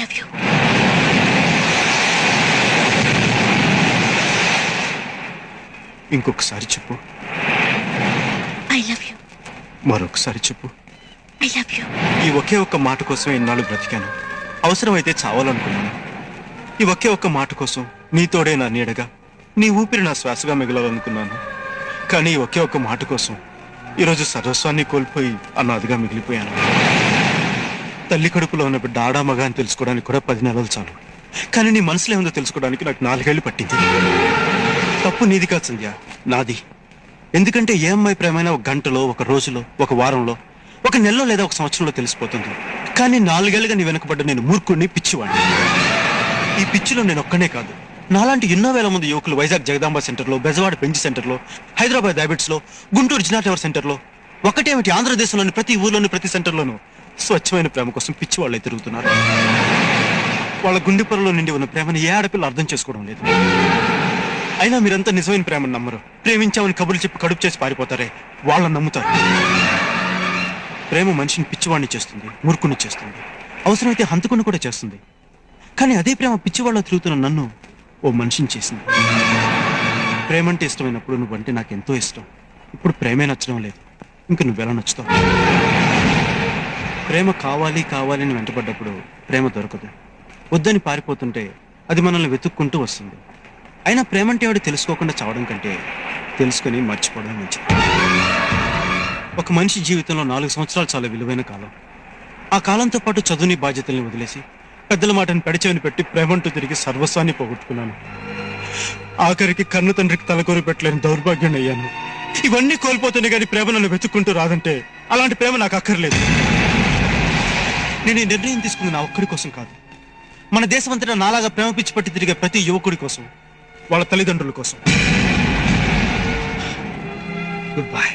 Love you. ఇంకొకసారి చెప్పు. I love you. మరొకసారి చెప్పు. I love you. ఈ ఒకే ఒక్క మాట కోసం ఎన్నాళ్ళు బ్రతికాను. అవసరమైతే చావాలనుకున్నాను. ఈ ఒకే ఒక్క మాట కోసం నీ తోడే నా నీడగా, నీ ఊపిరి నా శ్వాసగా మిగలాలనుకున్నాను. కానీ ఈ ఒకే ఒక్క మాట కోసం ఈరోజు సర్వస్వాన్ని కోల్పోయి అనాథగా మిగిలిపోయాను. తల్లి కడుపులో ఉన్న బిడ్డ ఆడా మగ అని తెలుసుకోవడానికి కూడా 10 నెలలు చాలు. కానీ నీ మనసులో ఏముందో తెలుసుకోవడానికి నాకు 4 ఏళ్ళు పట్టింది. తప్పు నీది కాదు సంధ్య, నాది. ఎందుకంటే ఏ అమ్మాయి ప్రేమైనా ఒక గంటలో, ఒక రోజులో, ఒక వారంలో, ఒక నెలలో లేదా ఒక సంవత్సరంలో తెలిసిపోతుంది. కానీ 4 ఏళ్ళుగా నీ వెనకబడ్డ నేను మూర్ఖుడిని, పిచ్చివాడిని. ఈ పిచ్చిలో నేను ఒక్కనే కాదు, నాలాంటి ఎన్నో వేల మంది యువకులు వైజాగ్ జగదాంబ సెంటర్లో, బెజవాడ బెంచ్ సెంటర్లో, హైదరాబాద్ హ్యాబిట్స్లో, గుంటూరు జినా టవర్ సెంటర్లో, ఒకటేమిటి ఆంధ్రదేశంలోని ప్రతి ఊర్లోని ప్రతి సెంటర్లోనూ స్వచ్ఛమైన ప్రేమ కోసం పిచ్చి వాళ్ళే తిరుగుతున్నారు. వాళ్ళ గుండె పొరలో నిండి ఉన్న ప్రేమను ఏ ఆడపిల్ల అర్థం చేసుకోవడం లేదు. అయినా మీరంతా నిజమైన ప్రేమను నమ్మరు. ప్రేమించామని కబుర్లు చెప్పి కడుపు చేసి పారిపోతారే, వాళ్ళని నమ్ముతారు. ప్రేమ మనిషిని పిచ్చివాడిని చేస్తుంది, మూర్ఖుని చేస్తుంది, అవసరమైతే హంతకుని కూడా చేస్తుంది. కానీ అదే ప్రేమ పిచ్చివాళ్ళ తిరుగుతున్న నన్ను ఓ మనిషిని చేసింది. ప్రేమంటే ఇష్టమైనప్పుడు నువ్వంటే నాకు ఎంతో ఇష్టం. ఇప్పుడు ప్రేమే నచ్చడం లేదు, ఇంక నువ్వెలా నచ్చుతావు? ప్రేమ కావాలి కావాలి అని వెంటబడ్డప్పుడు ప్రేమ దొరకదు. వద్దని పారిపోతుంటే అది మనల్ని వెతుక్కుంటూ వస్తుంది. అయినా ప్రేమంటే వాడు తెలుసుకోకుండా చావడం కంటే తెలుసుకుని మర్చిపోవడం మంచిది. ఒక మనిషి జీవితంలో 4 సంవత్సరాలు చాలా విలువైన కాలం. ఆ కాలంతో పాటు చదువుని బాధ్యతల్ని వదిలేసి పెద్దల మాటని పెడచెవిని పెట్టి ప్రేమంటూ తిరిగి సర్వస్వాన్ని పోగొట్టుకున్నాను. ఆఖరికి కన్ను తండ్రికి తలకొరి పెట్టలేని దౌర్భాగ్యం అయ్యాను. ఇవన్నీ కోల్పోతేనే కానీ ప్రేమ నన్ను వెతుక్కుంటూ రాదంటే అలాంటి ప్రేమ నాకు అక్కర్లేదు. నేను ఈ నిర్ణయం తీసుకుంది నా ఒక్కడి కోసం కాదు, మన దేశమంతటా నాలాగా ప్రేమ పిచ్చి పట్టి తిరిగే ప్రతి యువకుడి కోసం, వాళ్ళ తల్లిదండ్రుల కోసం. Good bye.